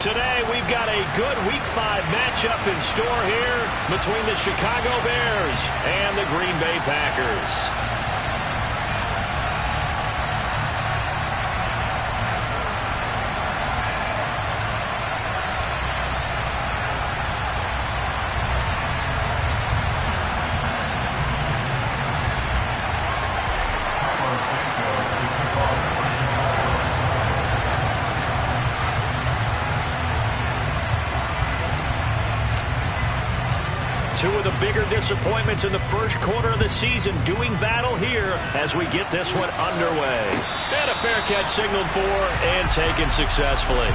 Today, we've got a good Week 5 matchup in store here between the Chicago Bears and the Green Bay Packers. Two of the bigger disappointments in the first quarter of the season doing battle here as we get this one underway. And a fair catch signaled for and taken successfully.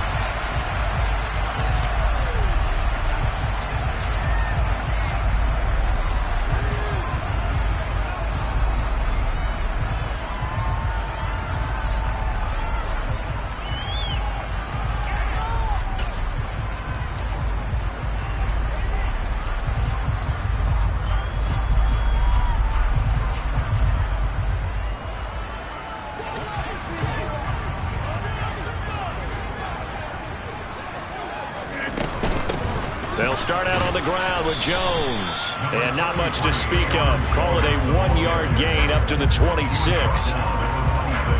They'll start out on the ground with Jones. And not much to speak of. Call it a 1-yard gain up to the 26.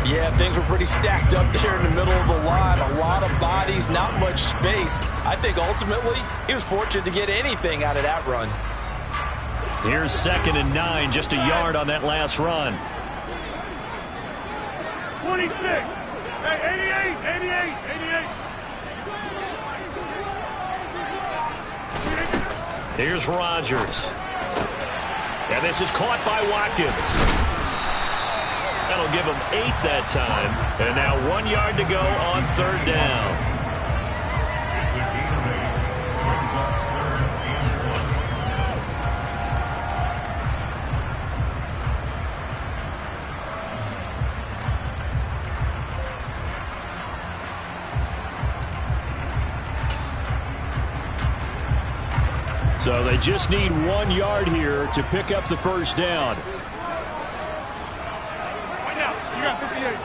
Yeah, things were pretty stacked up there in the middle of the line. A lot of bodies, not much space. I think ultimately he was fortunate to get anything out of that run. Here's 2nd and 9, just a yard on that last run. 26. Hey, 88. Here's Rodgers. And this is caught by Watkins. That'll give him 8 that time. And now 1 yard to go on 3rd down. So they just need 1 yard here to pick up the first down. Right now, you got 58.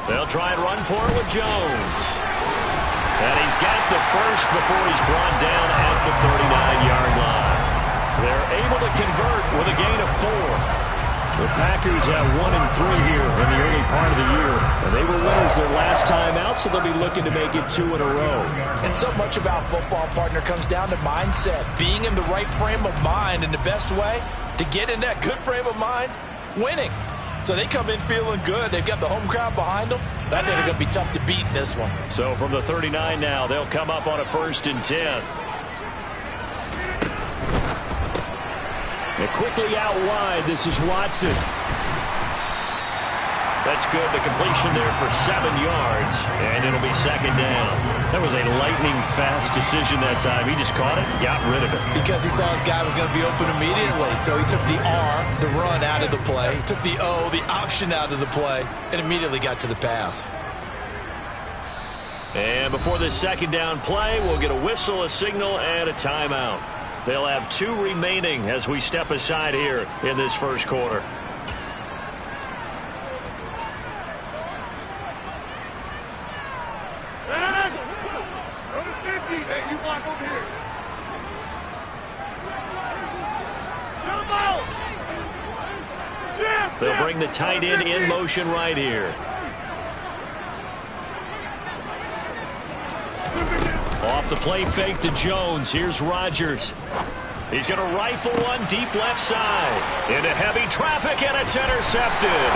They'll try and run for it with Jones. And he's got the first before he's brought down at the 39-yard line. They're able to convert with a gain of 4. The Packers have 1-3 here in the early part of the year. And they were winners their last time out, so they'll be looking to make it 2 in a row. And so much about football, partner, comes down to mindset. Being in the right frame of mind, and the best way to get in that good frame of mind, winning. So they come in feeling good. They've got the home crowd behind them. I think they're going to be tough to beat in this one. So from the 39 now, they'll come up on a 1st and 10. And quickly out wide, this is Watson. That's good. The completion there for 7 yards, and it'll be 2nd down. That was a lightning-fast decision that time. He just caught it, got rid of it. Because he saw his guy was going to be open immediately, so he took the R, the run, out of the play. He took the O, the option, out of the play, and immediately got to the pass. And before this 2nd down play, we'll get a whistle, a signal, and a timeout. They'll have 2 remaining as we step aside here in this first quarter. They'll bring the tight end in motion right here. Off the play fake to Jones. Here's Rodgers. He's going to rifle one deep left side. Into heavy traffic, and it's intercepted.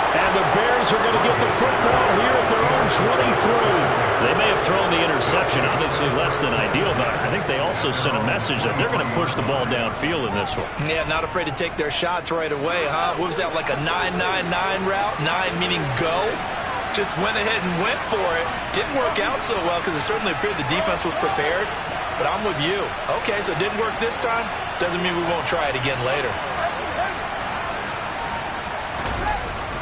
And the Bears are going to get the football here at their own 23. They may have thrown the interception, obviously less than ideal, but I think they also sent a message that they're going to push the ball downfield in this one. Yeah, not afraid to take their shots right away, huh? What was that, like a 9-9-9 route? 9 meaning go? Just went ahead and went for it. Didn't work out so well because it certainly appeared the defense was prepared. But I'm with you. Okay, so it didn't work this time. Doesn't mean we won't try it again later.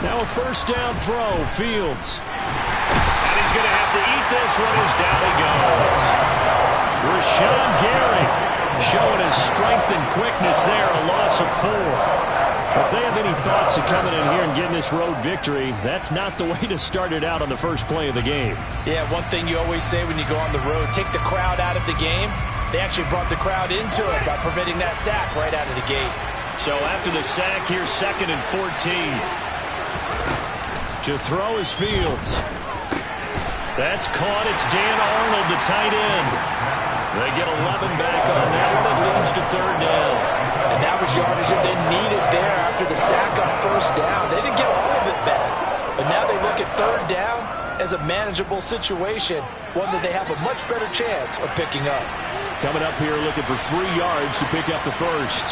Now a 1st down throw, Fields. And he's going to have to eat this one as down he goes. Rashawn Gary showing his strength and quickness there, a loss of 4. If they have any thoughts of coming in here and getting this road victory, that's not the way to start it out on the first play of the game. Yeah, one thing you always say when you go on the road, take the crowd out of the game. They actually brought the crowd into it by permitting that sack right out of the gate. So after the sack, here's 2nd and 14. To throw is Fields. That's caught. It's Dan Arnold, the tight end. They get 11 back on that one. It leads to 3rd down. And that was yardage that they needed there after the sack on 1st down. They didn't get all of it back. But now they look at 3rd down as a manageable situation, one that they have a much better chance of picking up. Coming up here looking for 3 yards to pick up the first.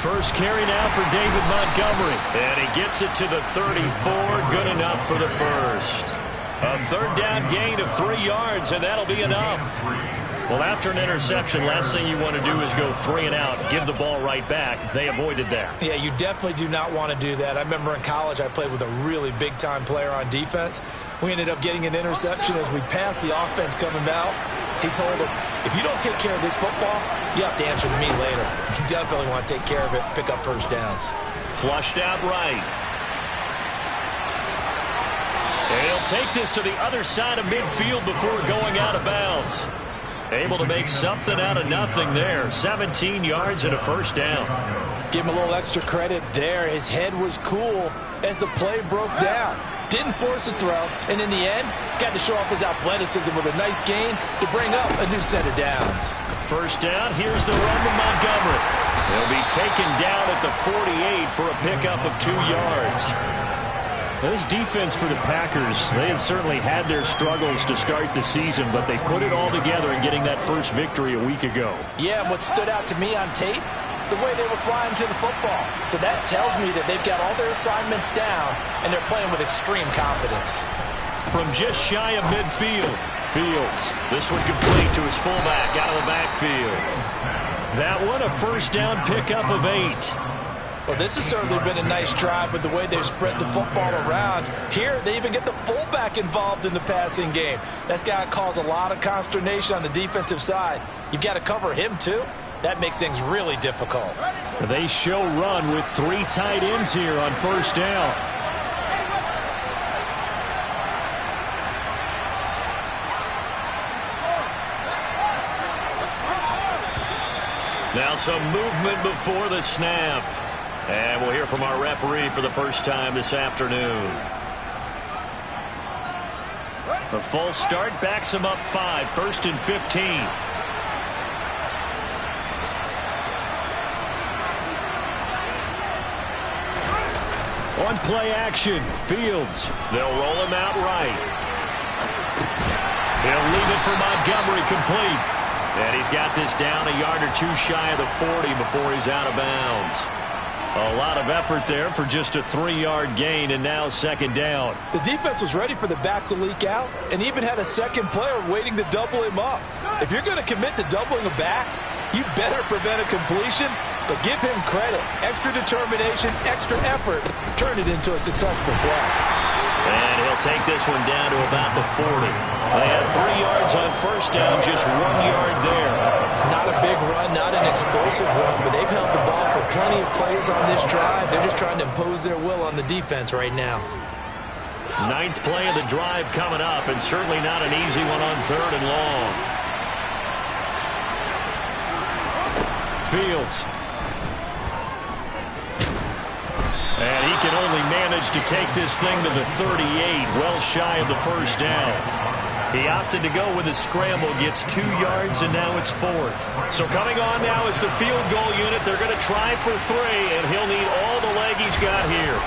First carry now for David Montgomery. And he gets it to the 34. Good enough for the first. A 3rd down gain of 3 yards, and that'll be enough. Well, after an interception, last thing you want to do is go 3 and out, give the ball right back. They avoided that. Yeah, you definitely do not want to do that. I remember in college I played with a really big-time player on defense. We ended up getting an interception as we passed the offense coming out. He told him, if you don't take care of this football, you have to answer to me later. You definitely want to take care of it, pick up first downs. Flushed out right. And he'll take this to the other side of midfield before going out of bounds. Able to make something out of nothing there. 17 yards and a first down. Give him a little extra credit there. His head was cool as the play broke down. Didn't force a throw, and in the end, got to show off his athleticism with a nice gain to bring up a new set of downs. First down, here's the run to Montgomery. He'll be taken down at the 48 for a pickup of 2 yards. This defense for the Packers, they had certainly had their struggles to start the season, but they put it all together in getting that first victory a week ago. Yeah, and what stood out to me on tape, the way they were flying to the football. So that tells me that they've got all their assignments down, and they're playing with extreme confidence. From just shy of midfield, Fields. This one complete to his fullback out of the backfield. That one a first down pickup of 8. Well, this has certainly been a nice drive with the way they've spread the football around. Here, they even get the fullback involved in the passing game. That's got to cause a lot of consternation on the defensive side. You've got to cover him, too. That makes things really difficult. They show run with 3 tight ends here on first down. Now some movement before the snap. And we'll hear from our referee for the first time this afternoon. A false start backs him up 5, 1st and 15. On play action, Fields. They'll roll him out right. He'll leave it for Montgomery complete. And he's got this down a yard or 2 shy of the 40 before he's out of bounds. A lot of effort there for just a 3-yard gain, and now 2nd down. The defense was ready for the back to leak out and even had a second player waiting to double him up. If you're going to commit to doubling a back, you better prevent a completion, but give him credit. Extra determination, extra effort, turn it into a successful play. And he'll take this one down to about the 40. They had 3 yards on first down, just 1 yard there. Not a big run, not an explosive run, but they've held the ball for plenty of plays on this drive. They're just trying to impose their will on the defense right now. 9th play of the drive coming up, and certainly not an easy one on 3rd and long. Fields. And he can only manage to take this thing to the 38, well shy of the first down. He opted to go with a scramble, gets 2 yards, and now it's 4th. So coming on now is the field goal unit. They're going to try for 3, and he'll need all the leg he's got here.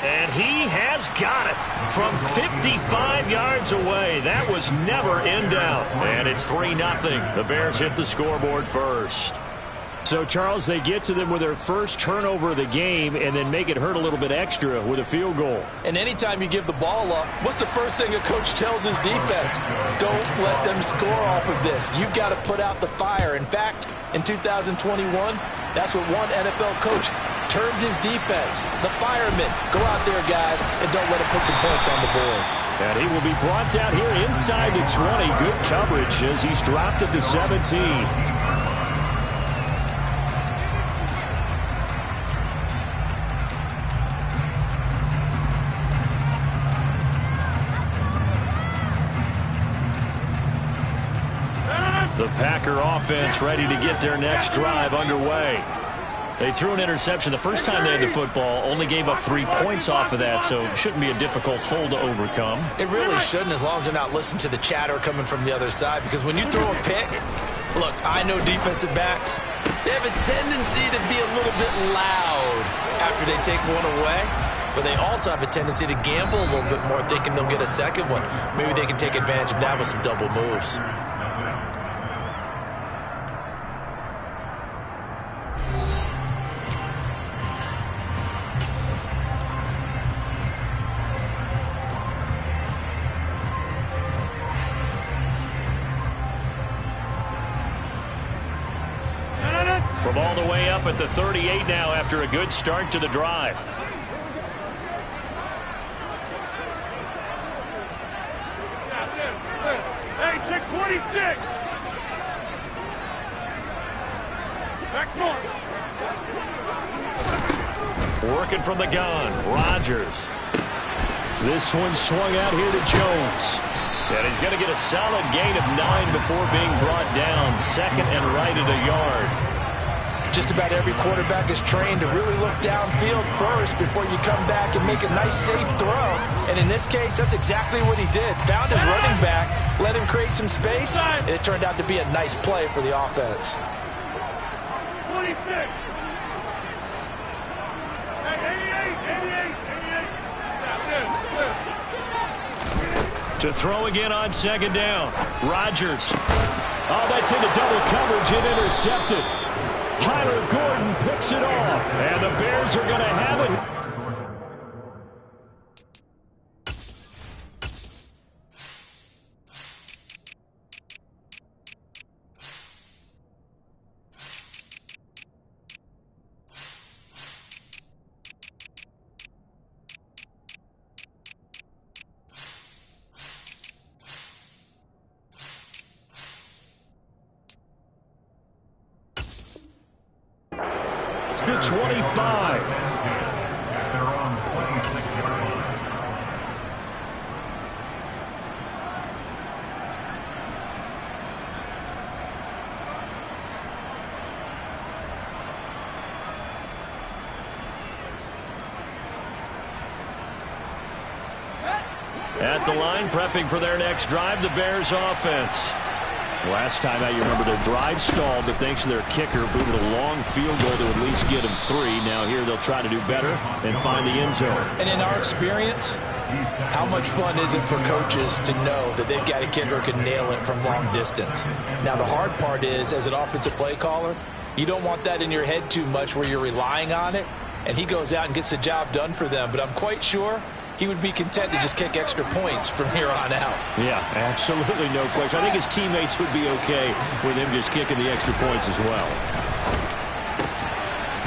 And he has got it from 55 yards away. That was never in doubt. And it's 3-0. The Bears hit the scoreboard first. So, Charles, they get to them with their first turnover of the game and then make it hurt a little bit extra with a field goal. And anytime you give the ball up, what's the first thing a coach tells his defense? Don't let them score off of this. You've got to put out the fire. In fact, in 2021, that's what one NFL coach termed his defense. The firemen. Go out there, guys, and don't let them put some points on the board. And he will be brought down here inside the 20. Good coverage as he's dropped at the 17. Packer offense ready to get their next drive underway. They threw an interception the first time they had the football, only gave up 3 points off of that, so it shouldn't be a difficult hole to overcome. It really shouldn't, as long as they're not listening to the chatter coming from the other side, because when you throw a pick, look, I know defensive backs, they have a tendency to be a little bit loud after they take one away, but they also have a tendency to gamble a little bit more, thinking they'll get a second one. Maybe they can take advantage of that with some double moves. From all the way up at the 38 now after a good start to the drive. Hey, take 26. Back north. Working from the gun, Rodgers. This one swung out here to Jones. And he's going to get a solid gain of 9 before being brought down. Second and right at a yard. Just about every quarterback is trained to really look downfield first before you come back and make a nice, safe throw. And in this case, that's exactly what he did. Found his running back, let him create some space, and it turned out to be a nice play for the offense. 26. Hey, 88. To throw again on second down. Rodgers. Oh, that's into double coverage and intercepted. Kyler Gordon picks it off, and the Bears are going to have it. The 25. At the line, prepping for their next drive, the Bears offense. Last time out, you remember their drive stalled, but thanks to their kicker, booted a long field goal to at least get them 3. Now here they'll try to do better and find the end zone. And in our experience, how much fun is it for coaches to know that they've got a kicker who can nail it from long distance? Now the hard part is, as an offensive play caller, you don't want that in your head too much where you're relying on it, and he goes out and gets the job done for them. But I'm quite sure he would be content to just kick extra points from here on out. Yeah, absolutely no question. I think his teammates would be okay with him just kicking the extra points as well.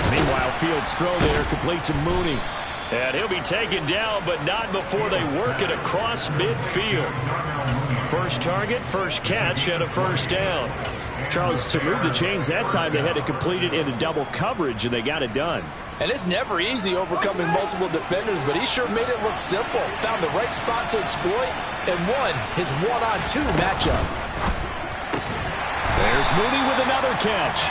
Meanwhile, Fields' throw there complete to Mooney. And he'll be taken down, but not before they work it across midfield. First target, first catch, and a first down. Charles, to move the chains that time, they had to complete it into double coverage, and they got it done. And it's never easy overcoming multiple defenders, but he sure made it look simple. Found the right spot to exploit and won his one-on-two matchup. There's Mooney with another catch.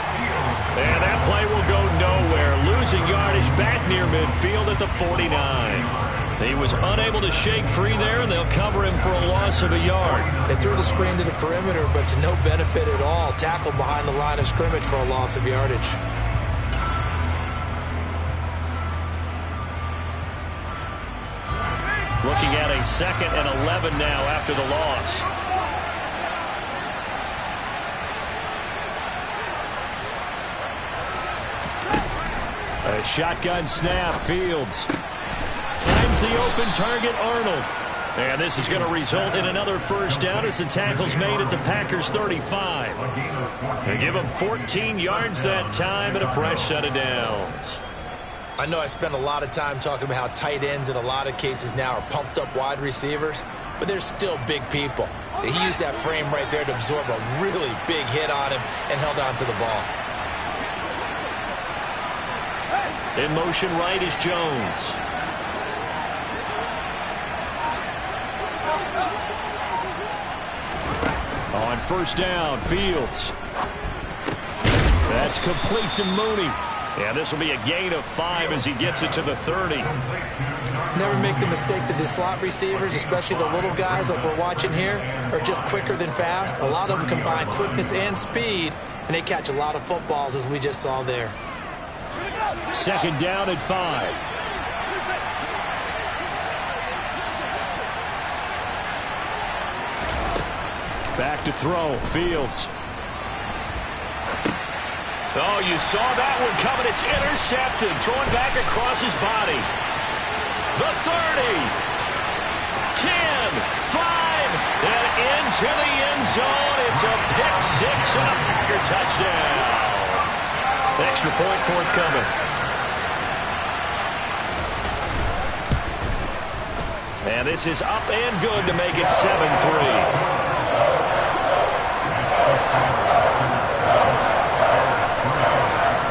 And that play will go nowhere. Losing yardage back near midfield at the 49. He was unable to shake free there, and they'll cover him for a loss of a yard. They threw the screen to the perimeter, but to no benefit at all. Tackled behind the line of scrimmage for a loss of yardage. Looking at a 2nd and 11 now after the loss. A shotgun snap, Fields. Finds the open target, Arnold. And this is going to result in another first down as the tackle's made at the Packers' 35. They give them 14 yards that time and a fresh set of downs. I know I spent a lot of time talking about how tight ends in a lot of cases now are pumped up wide receivers, but they're still big people. He used that frame right there to absorb a really big hit on him and held on to the ball. In motion right is Jones. On first down. Fields. That's complete to Mooney. And this will be a gain of 5 as he gets it to the 30. Never make the mistake that the slot receivers, especially the little guys like we're watching here, are just quicker than fast. A lot of them combine quickness and speed, and they catch a lot of footballs, as we just saw there. Second down at 5. Back to throw. Fields. Oh, you saw that one coming. It's intercepted. Throwing back across his body. The 30. 10. 5. And into the end zone. It's a pick 6 and a Packer touchdown. Extra point forthcoming. And this is up and good to make it 7-3.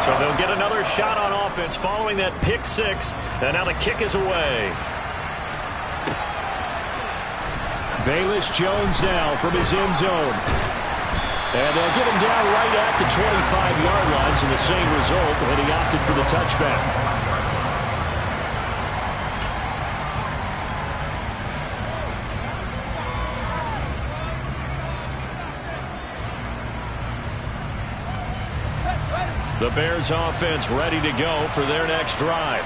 So they'll get another shot on offense following that pick 6. And now the kick is away. Velus Jones now from his end zone. And they'll get him down right at the 25-yard line. So the same result, and he opted for the touchback. The Bears offense ready to go for their next drive.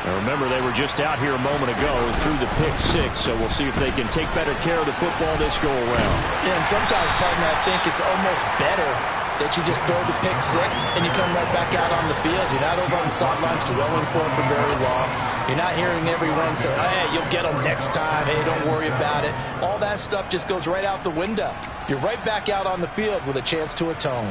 Now remember, they were just out here a moment ago through the pick 6, so we'll see if they can take better care of the football this go around. Yeah, and sometimes, partner, I think it's almost better that you just throw the pick 6 and you come right back out on the field. You're not over on the sidelines dwelling for it for very long. You're not hearing everyone say, hey, you'll get them next time. Hey, don't worry about it. All that stuff just goes right out the window. You're right back out on the field with a chance to atone.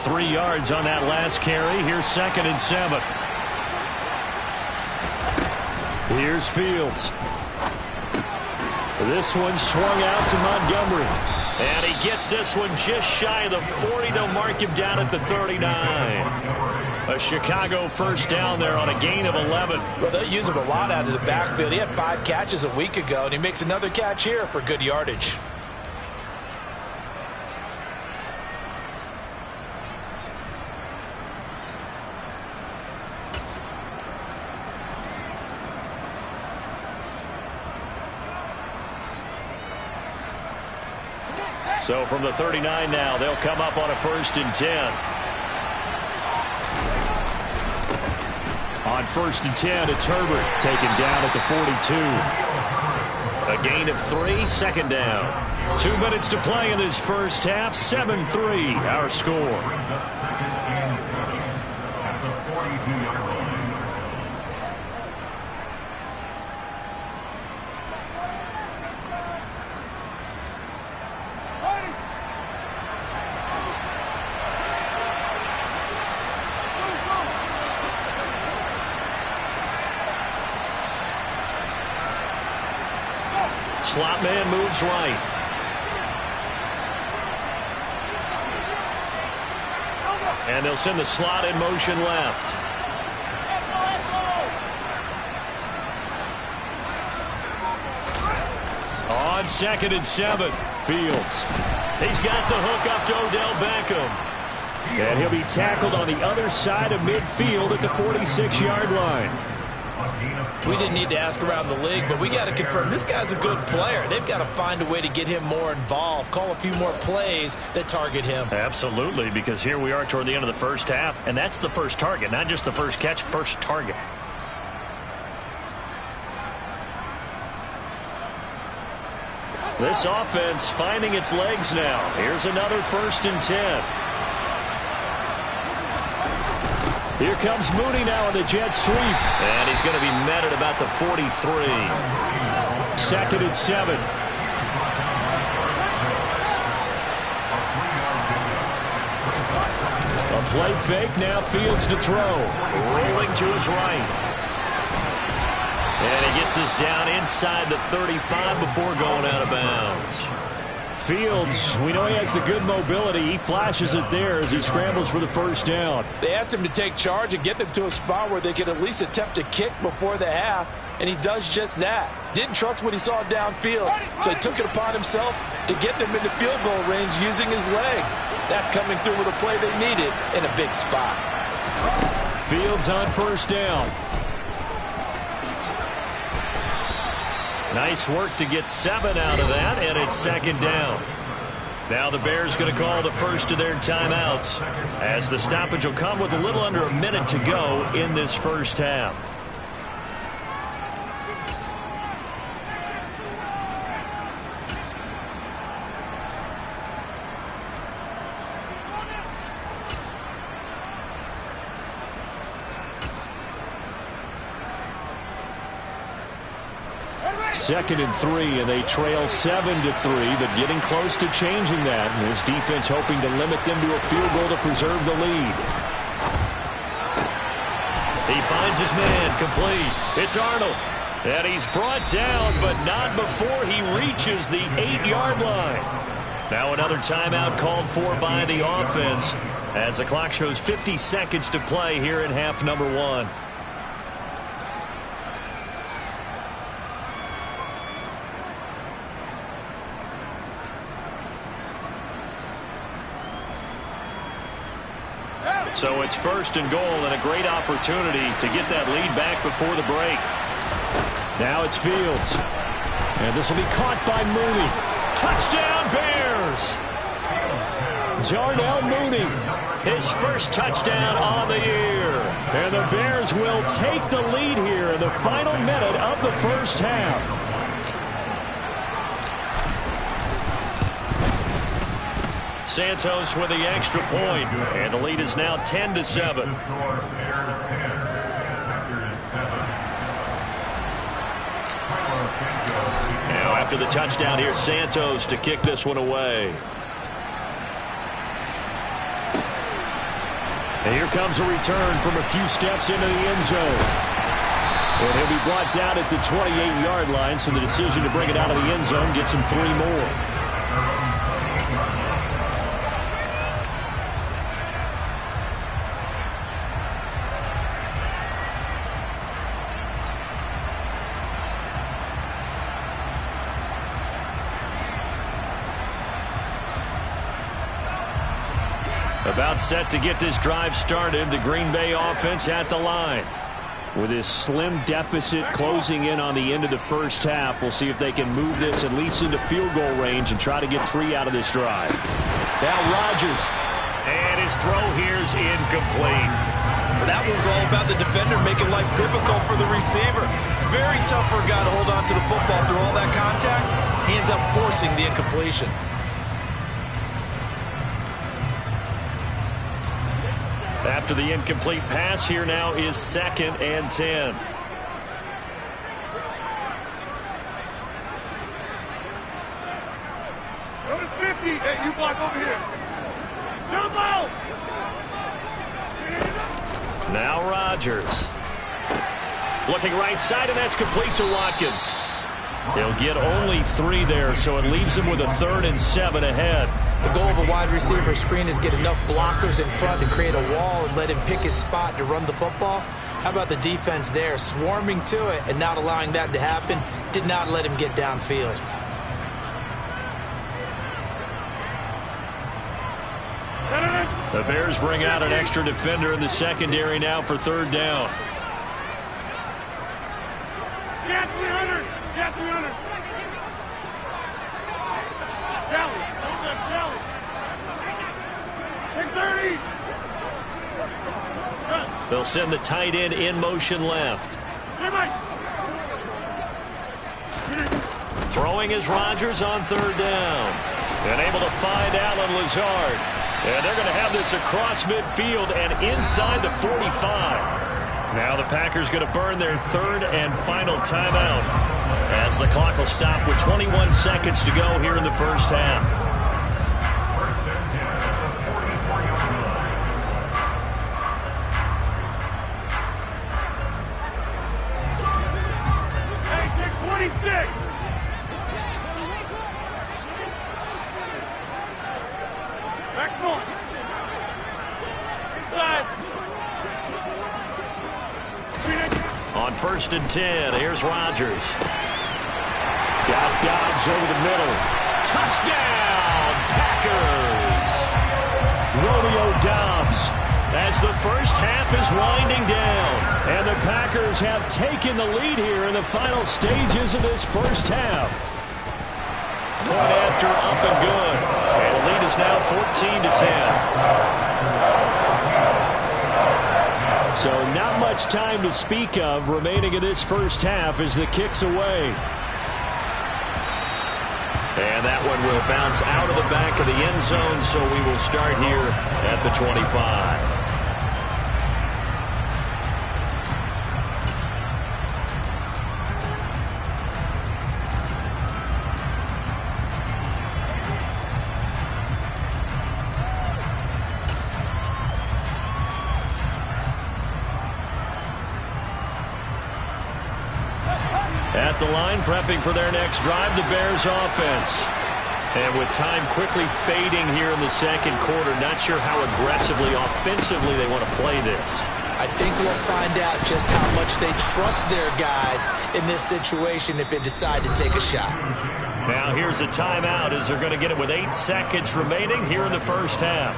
3 yards on that last carry. Here's 2nd and 7. Here's Fields. This one swung out to Montgomery. And he gets this one just shy of the 40. They'll mark him down at the 39. A Chicago first down there on a gain of 11. Well, they'll use him a lot out of the backfield. He had 5 catches a week ago, and he makes another catch here for good yardage. So from the 39 now, they'll come up on a 1st and 10. On 1st and 10, it's Herbert taken down at the 42. A gain of 3, 2nd down. 2 minutes to play in this first half. 7-3, our score. Slot man moves right. And they'll send the slot in motion left. On 2nd and 7, Fields. He's got the hook up to Odell Beckham. And he'll be tackled on the other side of midfield at the 46-yard line. We didn't need to ask around the league, but we got to confirm this guy's a good player. They've got to find a way to get him more involved, call a few more plays that target him. Absolutely, because here we are toward the end of the first half, and that's the first target, not just the first catch, first target. This offense finding its legs now. Here's another 1st and 10. Here comes Mooney now on the jet sweep. And he's going to be met at about the 43. 2nd and 7. A play fake, now Fields to throw. Rolling to his right. And he gets this down inside the 35 before going out of bounds. Fields, we know he has the good mobility. He flashes it there as he scrambles for the first down. They asked him to take charge and get them to a spot where they could at least attempt a kick before the half, and he does just that. Didn't trust what he saw downfield, so he took it upon himself to get them into field goal range using his legs. That's coming through with a play they needed in a big spot. Fields on first down. Nice work to get 7 out of that, and it's second down. Now the Bears going to call the first of their timeouts, as the stoppage will come with a little under a minute to go in this first half. Second and 3, and they trail 7-3, but getting close to changing that. And this defense hoping to limit them to a field goal to preserve the lead. He finds his man, complete. It's Arnold. And he's brought down, but not before he reaches the 8-yard line. Now another timeout called for by the offense, as the clock shows 50 seconds to play here in half number 1. So it's first and goal, and a great opportunity to get that lead back before the break. Now it's Fields. And this will be caught by Mooney. Touchdown, Bears! Darnell Mooney, his first touchdown on the year. And the Bears will take the lead here in the final minute of the first half. Santos with the extra point, and the lead is now 10-7. Now after the touchdown, here's Santos to kick this one away. And here comes a return from a few steps into the end zone. And he'll be brought down at the 28-yard line, so the decision to bring it out of the end zone gets him 3 more. About set to get this drive started, the Green Bay offense at the line. With this slim deficit closing in on the end of the first half, we'll see if they can move this at least into field goal range and try to get 3 out of this drive. Now Rodgers. And his throw here's incomplete. That was all about the defender making life difficult for the receiver. Very tough for a guy to hold on to the football through all that contact. He ends up forcing the incompletion. After the incomplete pass, here now is 2nd and 10. Go to 50. Hey, you block over here. Jump out. Now Rodgers. Looking right side, and that's complete to Watkins. He'll get only 3 there, so it leaves him with a 3rd and 7 ahead. The goal of a wide receiver screen is get enough blockers in front to create a wall and let him pick his spot to run the football. How about the defense there, swarming to it and not allowing that to happen? Did not let him get downfield. The Bears bring out an extra defender in the secondary now for 3rd down. Get 300. Get 300. Galley. Galley. Take 30. They'll send the tight end in motion left. Throwing is Rodgers on 3rd down. And able to find Allen Lazard. And they're going to have this across midfield and inside the 45. Now the Packers going to burn their 3rd and final timeout, as the clock will stop with 21 seconds to go here in the first half. Hey, take 26. 1st and 10. Here's Rodgers. Got Dobbs over the middle. Touchdown, Packers! Romeo Dobbs, as the first half is winding down. And the Packers have taken the lead here in the final stages of this first half. Point after, up and good. And the lead is now 14-10. So not much time to speak of remaining in this first half as the kick's away. And that one will bounce out of the back of the end zone, so we will start here at the 25. At the line, prepping for their next drive, the Bears offense. And with time quickly fading here in the second quarter, not sure how aggressively, offensively they want to play this. I think we'll find out just how much they trust their guys in this situation if they decide to take a shot. Now here's a timeout as they're going to get it with 8 seconds remaining here in the first half.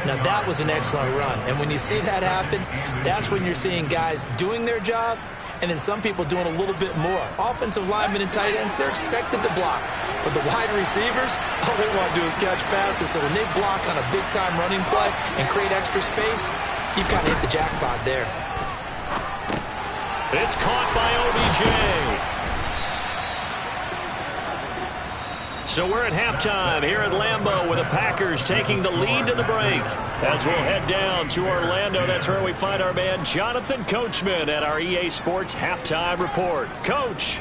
Now that was an excellent run. And when you see that happen, that's when you're seeing guys doing their job and then some people doing a little bit more. Offensive linemen and tight ends, they're expected to block. But the wide receivers, all they want to do is catch passes. So when they block on a big-time running play and create extra space, you've kind of hit the jackpot there. It's caught by OBJ. So we're at halftime here at Lambeau with the Packers taking the lead to the break. As we'll head down to Orlando, that's where we find our man Jonathan Coachman at our EA Sports Halftime Report. Coach.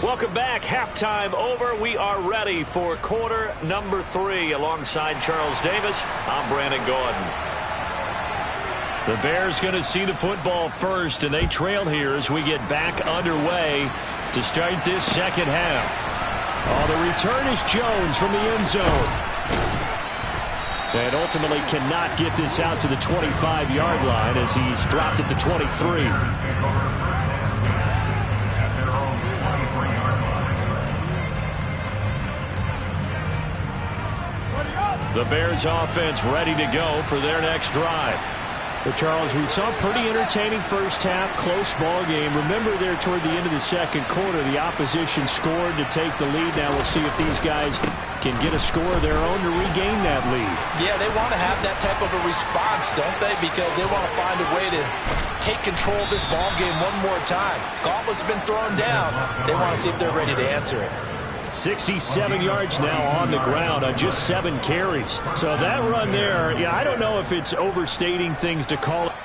Welcome back. Halftime over. We are ready for quarter number 3. Alongside Charles Davis, I'm Brandon Gordon. The Bears going to see the football first, and they trail here as we get back underway to start this second half. Oh, the return is Jones from the end zone. And ultimately cannot get this out to the 25-yard line as he's dropped at the 23. The Bears offense ready to go for their next drive. But Charles, we saw a pretty entertaining first half, close ball game. Remember there toward the end of the second quarter, the opposition scored to take the lead. Now we'll see if these guys can get a score of their own to regain that lead. Yeah, they want to have that type of a response, don't they? Because they want to find a way to take control of this ball game one more time. Gauntlet's been thrown down. They want to see if they're ready to answer it. 67 yards now on the ground on just 7 carries. So that run there, yeah, I don't know if it's overstating things to call it.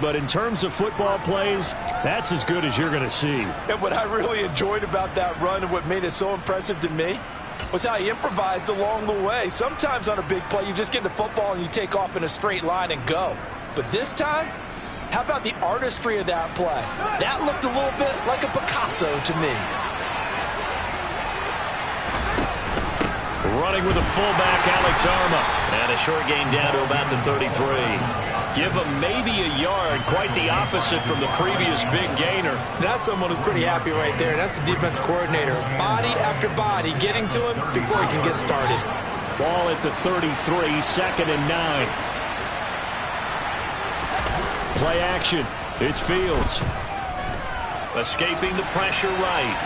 But in terms of football plays, that's as good as you're going to see. And what I really enjoyed about that run and what made it so impressive to me was how he improvised along the way. Sometimes on a big play, you just get the football and you take off in a straight line and go. But this time, how about the artistry of that play? That looked a little bit like a Picasso to me. Running with a fullback, Alex Arma. And a short gain down to about the 33. Give him maybe a yard, quite the opposite from the previous big gainer. That's someone who's pretty happy right there. That's the defense coordinator. Body after body getting to him before he can get started. Ball at the 33, 2nd and 9. Play action. It's Fields. Escaping the pressure right.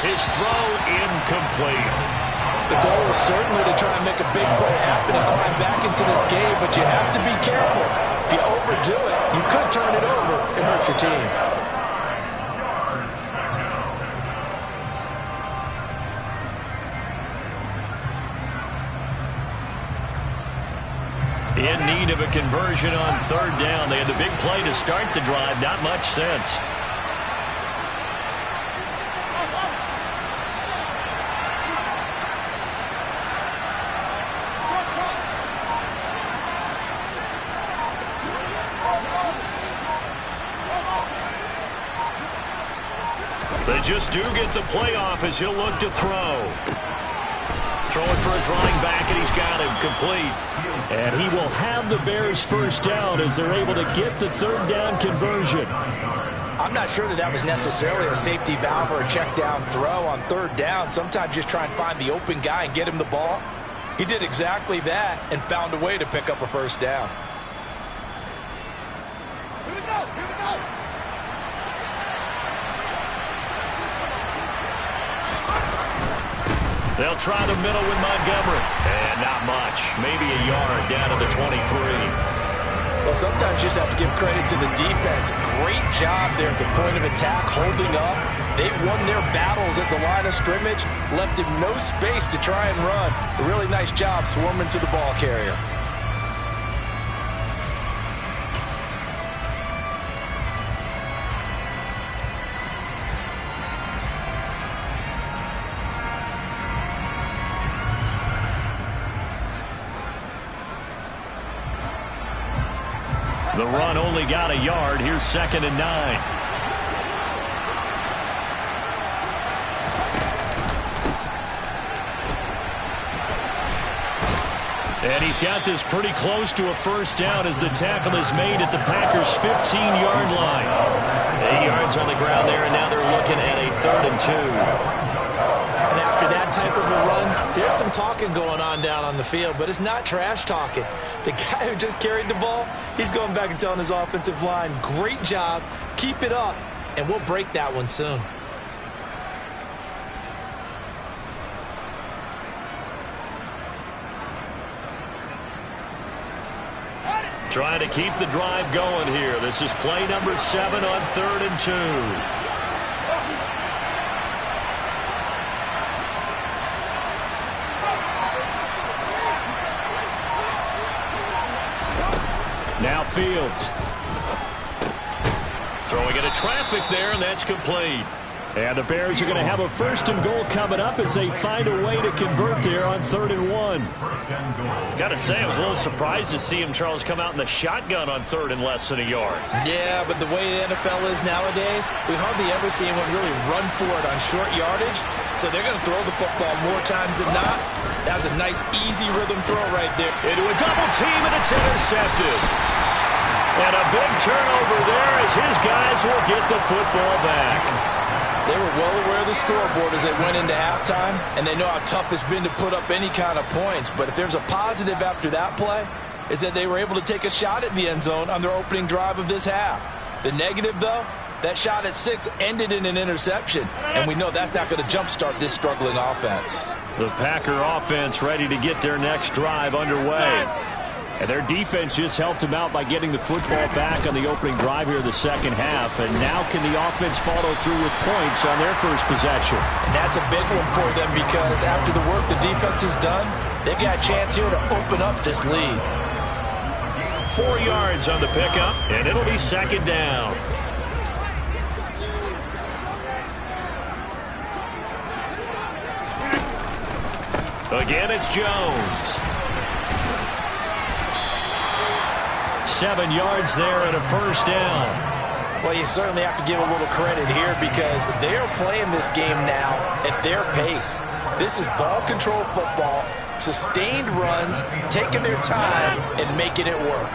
His throw incomplete. The goal is certainly to try and make a big play happen and climb back into this game, but you have to be careful. If you overdo it, you could turn it over and hurt your team. In need kind of a conversion on third down. They had the big play to start the drive. Not much sense. They just do get the playoff as he'll look to throw. Throwing for his running back, and he's got him complete. And he will have the Bears first down as they're able to get the third down conversion. I'm not sure that was necessarily a safety valve or a check down throw on third down. Sometimes just try and find the open guy and get him the ball. He did exactly that and found a way to pick up a first down. Here we go. Here we go. They'll try the middle with Montgomery. And not much. Maybe a yard down to the 23. Well, sometimes you just have to give credit to the defense. Great job there at the point of attack, holding up. They won their battles at the line of scrimmage, left him no space to try and run. A really nice job swarming to the ball carrier. The run only got a yard. Here's 2nd and 9. And he's got this pretty close to a first down as the tackle is made at the Packers' 15-yard line. 8 yards on the ground there, and now they're looking at a 3rd and 2. And after that type of a run, there's some talking going on down on the field, but it's not trash talking. The guy who just carried the ball, he's going back and telling his offensive line, great job, keep it up, and we'll break that one soon. Trying to keep the drive going here. This is play number 7 on 3rd and 2. Now Fields. Throwing into traffic there, and that's complete. And the Bears are going to have a 1st and goal coming up as they find a way to convert there on 3rd and 1. Got to say, I was a little surprised to see him, Charles, come out in the shotgun on 3rd and less than a yard. Yeah, but the way the NFL is nowadays, we hardly ever see anyone really run for it on short yardage. So they're going to throw the football more times than not. That was a nice, easy rhythm throw right there. Into a double team, and it's intercepted. And a big turnover there as his guys will get the football back. They were well aware of the scoreboard as they went into halftime, and they know how tough it's been to put up any kind of points. But if there's a positive after that play, is that they were able to take a shot at the end zone on their opening drive of this half. The negative, though, that shot at 6 ended in an interception, and we know that's not going to jumpstart this struggling offense. The Packer offense ready to get their next drive underway. And their defense just helped them out by getting the football back on the opening drive here in the second half. And now can the offense follow through with points on their first possession? And that's a big one for them because after the work the defense has done, they've got a chance here to open up this lead. 4 yards on the pickup, and it'll be 2nd down. Again, it's Jones. 7 yards there and a first down. Well, you certainly have to give a little credit here because they are playing this game now at their pace. This is ball control football, sustained runs, taking their time and making it work.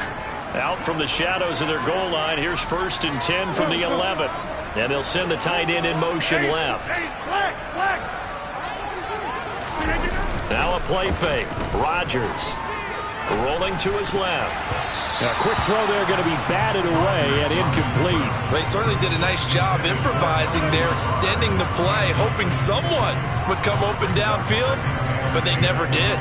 Out from the shadows of their goal line, here's 1st and 10 from the 11. And they'll send the tight end in motion left. Now a play fake. Rodgers rolling to his left. A quick throw there going to be batted away and incomplete. They certainly did a nice job improvising there, extending the play, hoping someone would come open downfield, but they never did.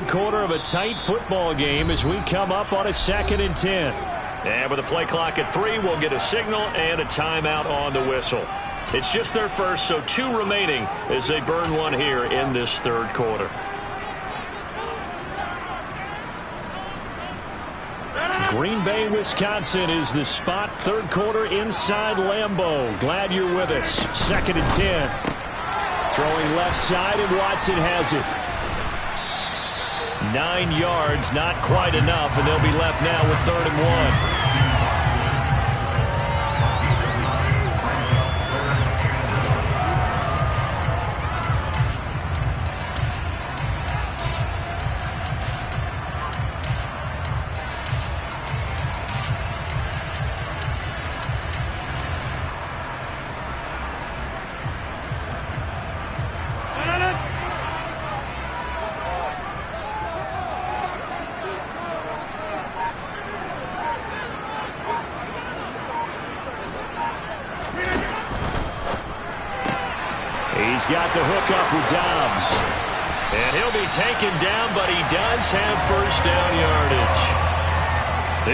third quarter of a tight football game as we come up on a 2nd and 10. And with the play clock at 3, we'll get a signal and a timeout on the whistle. It's just their first, so 2 remaining as they burn one here in this third quarter. Green Bay, Wisconsin is the spot. Third quarter inside Lambeau. Glad you're with us. 2nd and 10. Throwing left side, and Watson has it. 9 yards, not quite enough, and they'll be left now with 3rd and 1. He's got the hook up with Dobbs. And he'll be taken down, but he does have first down yardage.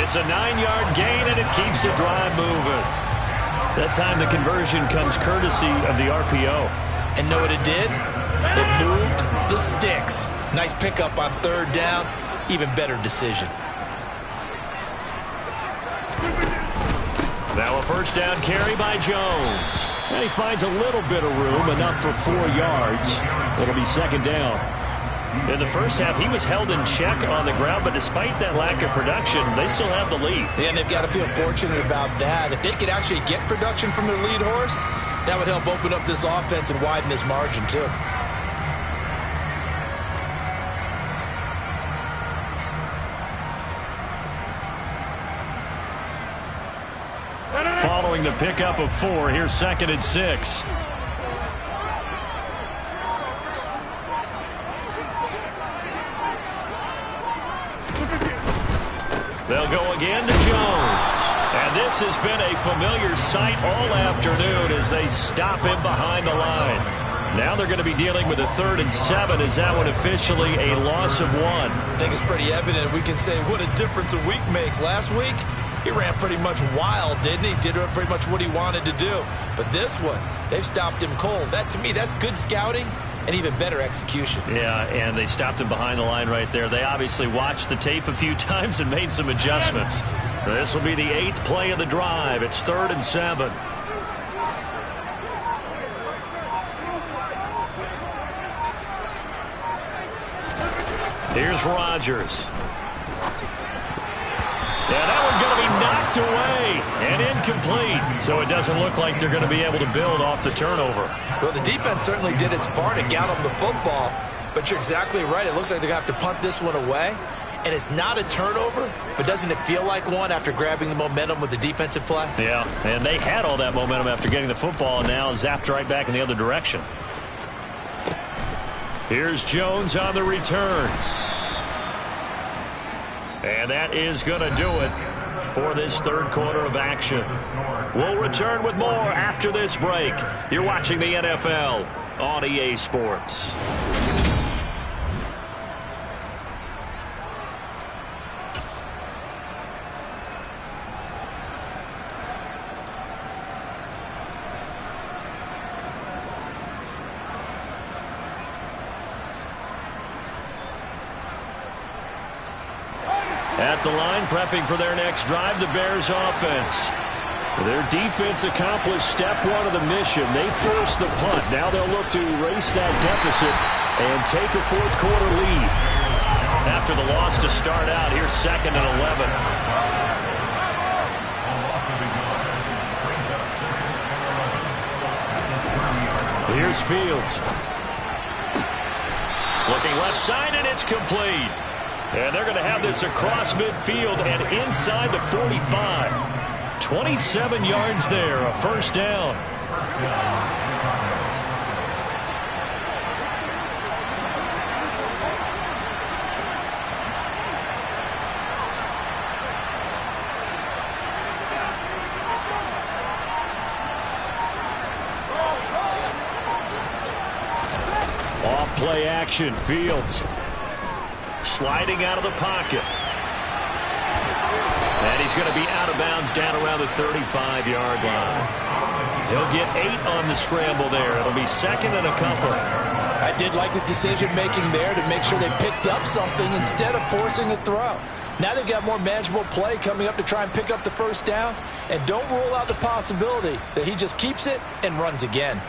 It's a 9-yard gain, and it keeps the drive moving. That time the conversion comes courtesy of the RPO. And know what it did? It moved the sticks. Nice pickup on 3rd down. Even better decision. Now a first down carry by Jones. And he finds a little bit of room, enough for 4 yards. It'll be 2nd down. In the first half, he was held in check on the ground, but despite that lack of production, they still have the lead. Yeah, and they've got to feel fortunate about that. If they could actually get production from their lead horse, that would help open up this offense and widen this margin, too. Following the pickup of 4, here's 2nd and 6. They'll go again to Jones. And this has been a familiar sight all afternoon as they stop him behind the line. Now they're going to be dealing with a 3rd and 7. Is that one officially a loss of 1? I think it's pretty evident. We can say what a difference a week makes. Last week, he ran pretty much wild, didn't he? Did pretty much what he wanted to do. But this one, they've stopped him cold. That, to me, that's good scouting and even better execution. Yeah, and they stopped him behind the line right there. They obviously watched the tape a few times and made some adjustments. This will be the 8th play of the drive. It's 3rd and 7. Here's Rodgers. Yeah, that one's going to be knocked away and incomplete. So it doesn't look like they're going to be able to build off the turnover. Well, the defense certainly did its part to got them the football. But you're exactly right. It looks like they're going to have to punt this one away. And it's not a turnover, but doesn't it feel like one after grabbing the momentum with the defensive play? Yeah, and they had all that momentum after getting the football and now zapped right back in the other direction. Here's Jones on the return. And that is going to do it for this third quarter of action. We'll return with more after this break. You're watching the NFL on EA Sports. At the line, prepping for their next drive, the Bears offense. Their defense accomplished step 1 of the mission. They forced the punt. Now they'll look to erase that deficit and take a fourth quarter lead. After the loss to start out, here's 2nd and 11. Here's Fields. Looking left side, and it's complete. And they're going to have this across midfield and inside the 45. 27 yards there, a first down. Off play action, Fields. sliding out of the pocket. And he's going to be out of bounds down around the 35-yard line. He'll get 8 on the scramble there. It'll be second and a couple. I did like his decision-making there to make sure they picked up something instead of forcing a throw. Now they've got more manageable play coming up to try and pick up the first down. And don't rule out the possibility that he just keeps it and runs again.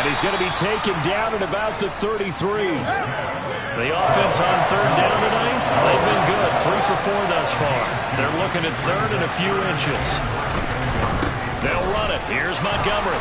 He's going to be taken down at about the 33. The offense on third down tonight, they've been good. 3 for 4 thus far. They're looking at third and a few inches. They'll run it. Here's Montgomery.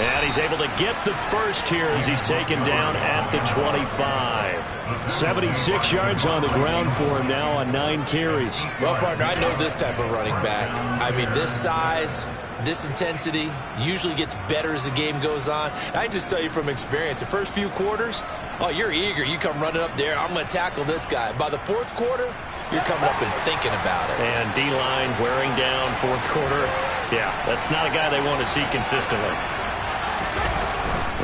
And he's able to get the first here as he's taken down at the 25. 76 yards on the ground for him now on 9 carries. Well, partner, I know this type of running back. I mean, this size, this intensity usually gets better as the game goes on. I just tell you from experience, the first few quarters, oh, you're eager. You come running up there. I'm going to tackle this guy. By the fourth quarter, you're coming up and thinking about it. And D-line wearing down fourth quarter. Yeah, that's not a guy they want to see consistently.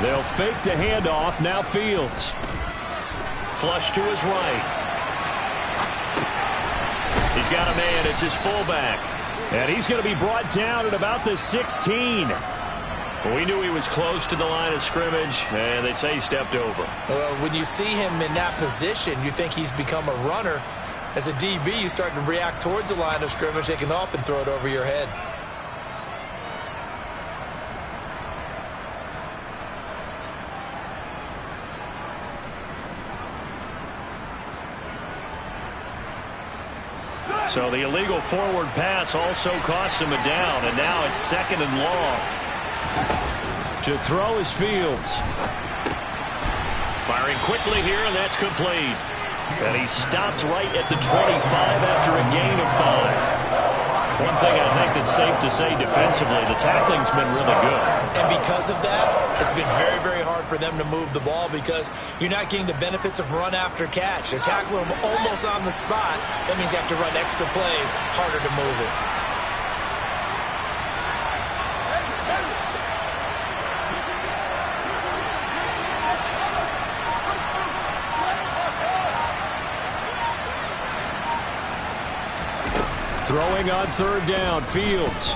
They'll fake the handoff. Now Fields. Flush to his right. He's got a man. It's his fullback. And he's going to be brought down at about the 16. We knew he was close to the line of scrimmage, and they say he stepped over. Well, when you see him in that position, you think he's become a runner. As a DB, you start to react towards the line of scrimmage. They can often throw it over your head. So the illegal forward pass also costs him a down, and now it's second and long. To throw is Fields. Firing quickly here, and that's complete. And he stopped right at the 25 after a gain of 5. One thing I think that's safe to say defensively, the tackling's been really good. And because of that, it's been very, very hard for them to move the ball because you're not getting the benefits of run after catch. They're tackling them almost on the spot. That means you have to run extra plays, harder to move it. Throwing on third down, Fields.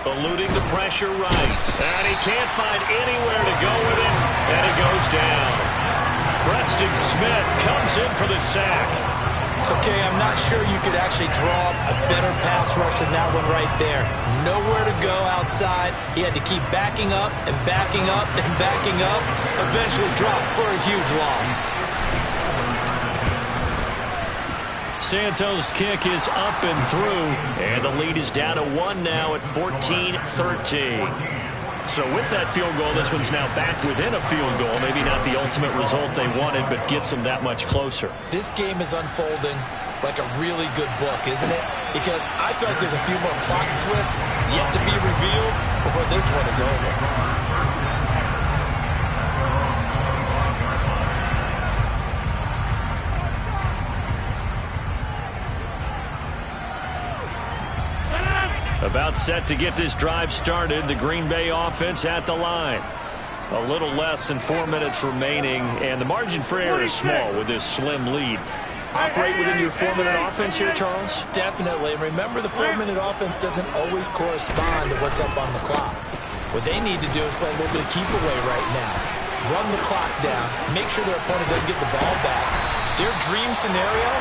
Eluding the pressure right. And he can't find anywhere to go with it. And it goes down. Preston Smith comes in for the sack. Okay, I'm not sure you could actually draw a better pass rush than that one right there. Nowhere to go outside. He had to keep backing up and backing up and backing up. Eventually dropped for a huge loss. Santos' kick is up and through, and the lead is down to 1 now at 14-13. So with that field goal, this one's now back within a field goal. Maybe not the ultimate result they wanted, but gets them that much closer. This game is unfolding like a really good book, isn't it? Because I feel like there's a few more plot twists yet to be revealed before this one is over. About set to get this drive started. The Green Bay offense at the line. A little less than 4 minutes remaining, and the margin for error is small with this slim lead. Operate within your 4-minute offense here, Charles? Definitely. Remember, the 4-minute offense doesn't always correspond to what's up on the clock. What they need to do is play a little bit of keep away right now. Run the clock down. Make sure their opponent doesn't get the ball back. Their dream scenario,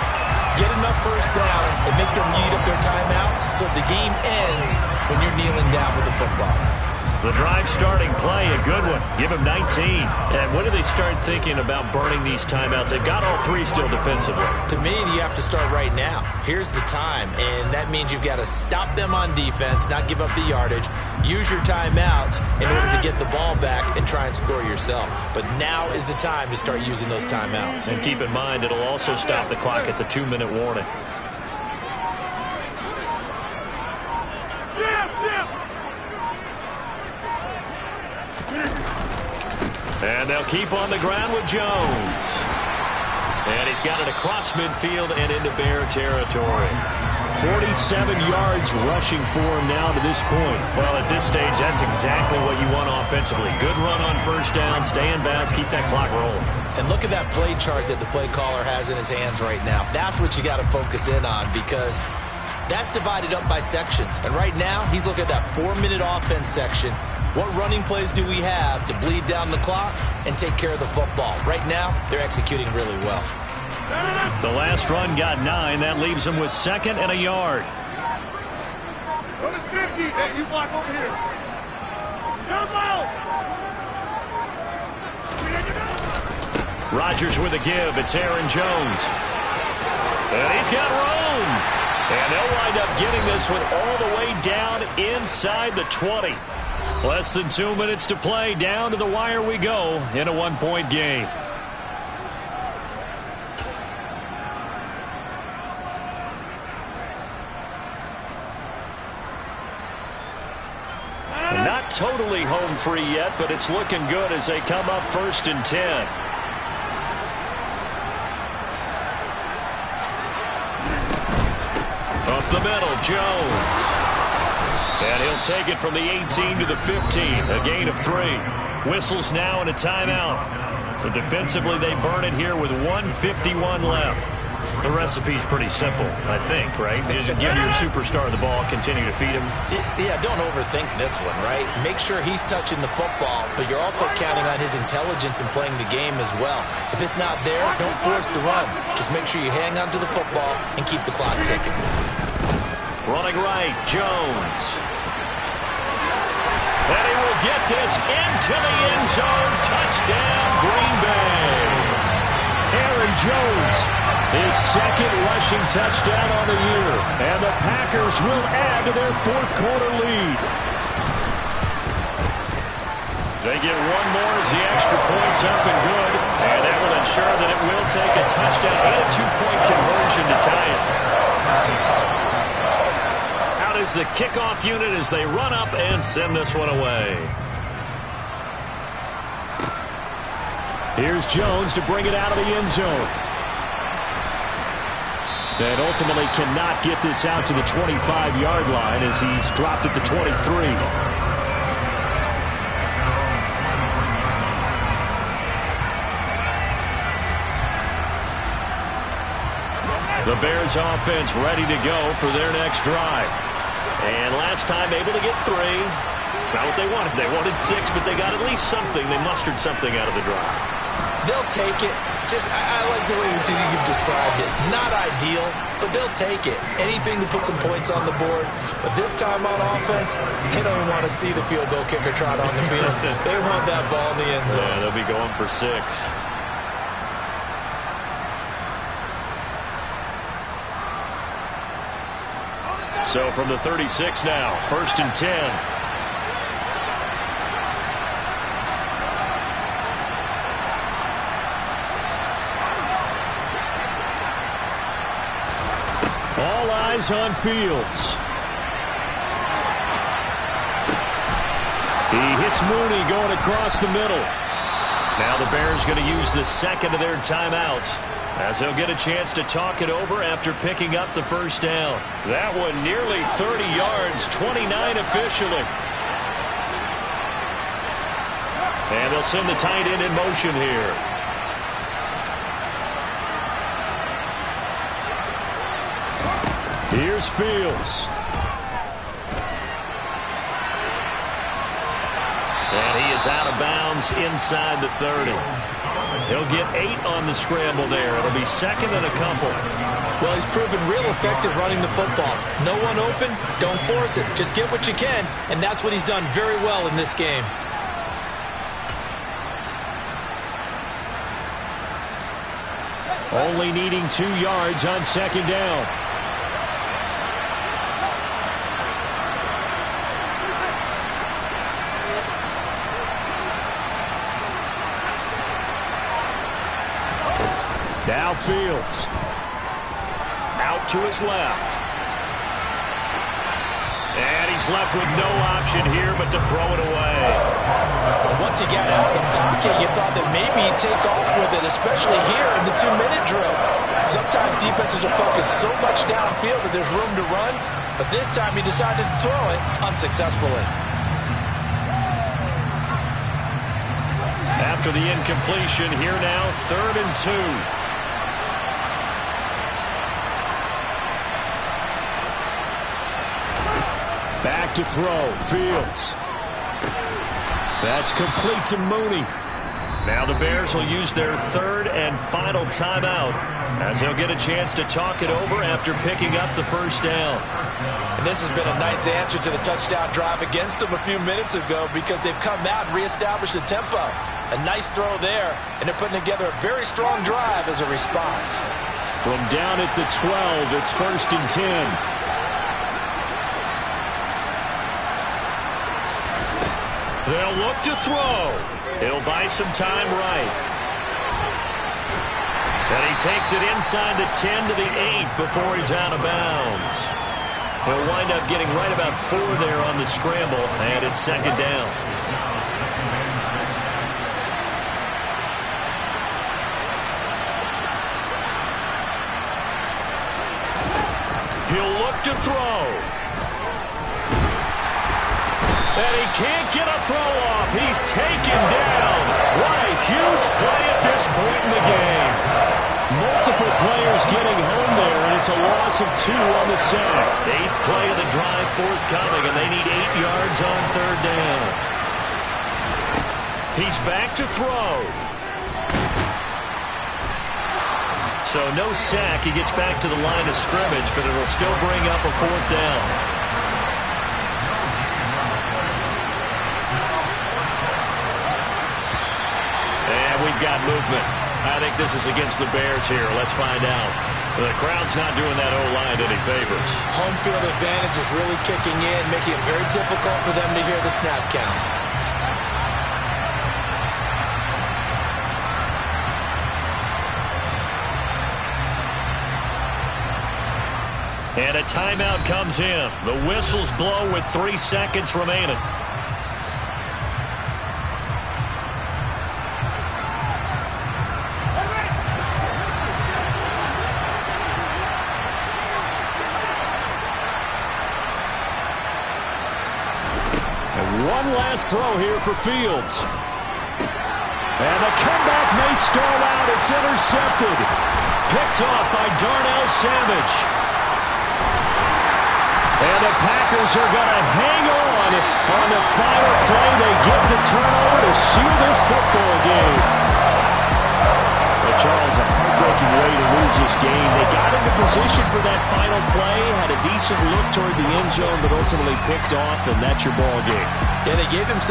get enough first downs and make them eat up their timeouts so the game ends when you're kneeling down with the football. The drive starting play, a good one. Give them 19. And when do they start thinking about burning these timeouts? They've got all 3 still defensively. To me, you have to start right now. Here's the time, and that means you've got to stop them on defense, not give up the yardage, use your timeouts in order to get the ball back and try and score yourself. But now is the time to start using those timeouts. And keep in mind, it'll also stop the clock at the 2-minute warning. Yeah! And they'll keep on the ground with Jones. And he's got it across midfield and into Bear territory. 47 yards rushing for him now to this point. Well, at this stage, that's exactly what you want offensively. Good run on first down, stay in bounds, keep that clock rolling. And look at that play chart that the play caller has in his hands right now. That's what you got to focus in on, because that's divided up by sections. And right now, he's looking at that 4-minute offense section. What running plays do we have to bleed down the clock and take care of the football? Right now, they're executing really well. The last run got 9. That leaves them with 2nd and a yard. Go to 50. Hey, you block over here. Jump out. Rodgers with a give. It's Aaron Jones. And he's got room. And they'll wind up getting this one all the way down inside the 20. Less than 2 minutes to play. Down to the wire we go in a 1-point game. Not totally home free yet, but it's looking good as they come up 1st and 10. Up the middle, Jones. And he'll take it from the 18 to the 15, a gain of 3. Whistles now and a timeout. So defensively, they burn it here with 1:51 left. The recipe's pretty simple, I think, right? Just give your superstar the ball, continue to feed him. Yeah, don't overthink this one, right? Make sure he's touching the football, but you're also counting on his intelligence in playing the game as well. If it's not there, don't force the run. Just make sure you hang on to the football and keep the clock ticking. Running right, Jones. And he will get this into the end zone. Touchdown, Green Bay. Aaron Jones, his 2nd rushing touchdown on the year. And the Packers will add to their 4th quarter lead. They get one more as the extra point's up and good. And that will ensure that it will take a touchdown and a 2-point conversion to tie it. Out is the kickoff unit as they run up and send this one away. Here's Jones to bring it out of the end zone. And ultimately cannot get this out to the 25-yard line as he's dropped at the 23. The Bears offense ready to go for their next drive. And last time able to get 3. It's not what they wanted. They wanted 6, but they got at least something. They mustered something out of the drive. They'll take it. I like the way you've described it. Not ideal, but they'll take it. Anything to put some points on the board. But this time on offense, they don't want to see the field goal kicker trot on the field. They want that ball in the end zone. Yeah, they'll be going for 6. So from the 36 now, 1st and 10. All eyes on Fields. He hits Mooney going across the middle. Now the Bears going to use the 2nd of their timeouts as they'll get a chance to talk it over after picking up the first down. That one nearly 30 yards, 29 officially. And they'll send the tight end in motion here. Here's Fields. And he is out of bounds inside the 30. He'll get 8 on the scramble there. It'll be 2nd and a couple. Well, he's proven real effective running the football. No one open, don't force it. Just get what you can, and that's what he's done very well in this game. Only needing 2 yards on 2nd down. Now Fields. Out to his left. And he's left with no option here but to throw it away. And once he got out of the pocket, you thought that maybe he'd take off with it, especially here in the 2-minute drill. Sometimes defenses will focus so much downfield that there's room to run, but this time he decided to throw it unsuccessfully. After the incompletion, here now, 3rd and 2. Back to throw, Fields. That's complete to Mooney. Now the Bears will use their 3rd and final timeout as they'll get a chance to talk it over after picking up the first down. And this has been a nice answer to the touchdown drive against them a few minutes ago because they've come out and reestablished the tempo. A nice throw there, and they're putting together a very strong drive as a response. From down at the 12, it's 1st and 10. They'll look to throw. He'll buy some time right. And he takes it inside the 10 to the 8 before he's out of bounds. He'll wind up getting right about 4 there on the scramble, and it's 2nd down. He'll look to throw. And he can't get a throw off. He's taken down. What a huge play at this point in the game. Multiple players getting home there, and it's a loss of 2 on the sack. 8th play of the drive forthcoming, and they need 8 yards on 3rd down. He's back to throw. So no sack. He gets back to the line of scrimmage, but it'll still bring up a 4th down. And we've got movement. I think this is against the Bears here. Let's find out. The crowd's not doing that O-line any favors. Home field advantage is really kicking in, making it very difficult for them to hear the snap count. And a timeout comes in. The whistles blow with 3 seconds remaining. And one last throw here for Fields. And the comeback may stall out. It's intercepted. Picked off by Darnell Savage. And the Packers are going to hang on the final play. They get the turnover to seal this football game. Well, Charles, a heartbreaking way to lose this game. They got into position for that final play, had a decent look toward the end zone, but ultimately picked off, and that's your ball game. Yeah, they gave themselves